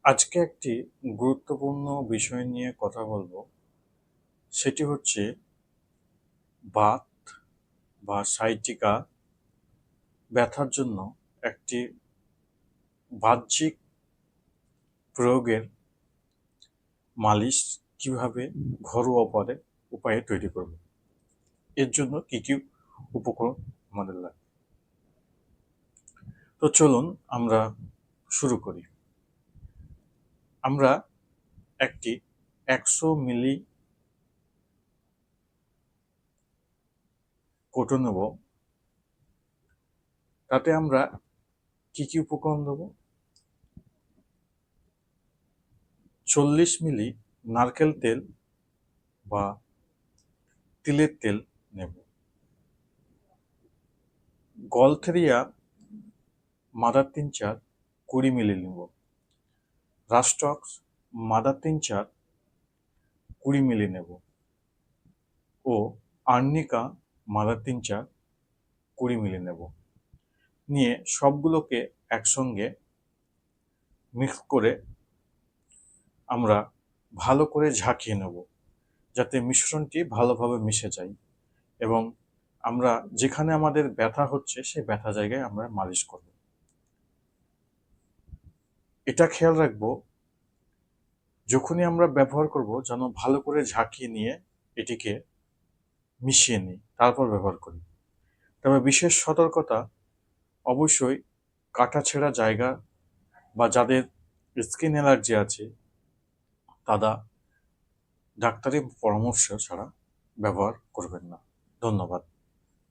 আজকে একটি গুরুত্বপূর্ণ বিষয় নিয়ে কথা বলবো। সেটি হচ্ছে বাত বা সাইটিকা ব্যথার জন্য একটি বাহ্যিক প্রয়োগের মালিশ কিভাবে ঘরোয়া উপায়ে তৈরি করব। এর জন্য কি কি উপকরণ আমাদের লাগে। তো চলুন আমরা শুরু করি। আমরা একটি 100 মিলি কৌটো নেব। তাতে আমরা কি কি উপকরণ দেবো? 40 মিলি নারকেল তেল বা তিলের তেল নেব। গলথেরিয়া মাদার টিনচার 20 মিলি নেব। রাস্টক্স মাদার টিনচার 20 মিলি নেব ও আর্নিকা মাদার টিনচার 20 মিলি নেব। নিয়ে সবগুলোকে একসঙ্গে মিক্স করে আমরা ভালো করে ঝাঁকিয়ে নেব, যাতে মিশ্রণটি ভালোভাবে মিশে যায় এবং আমরা যেখানে আমাদের ব্যথা হচ্ছে সেই ব্যথা জায়গায় আমরা মালিশ করব। এটা খেয়াল রাখবো, যখনই আমরা ব্যবহার করব যেন ভালো করে ঝাঁকিয়ে নিয়ে এটিকে মিশিয়ে নিই, তারপর ব্যবহার করি। তবে বিশেষ সতর্কতা, অবশ্যই কাটাছেঁড়া জায়গা বা যাদের স্কিন অ্যালার্জি আছে তারা ডাক্তারি পরামর্শ ছাড়া ব্যবহার করবেন না। ধন্যবাদ।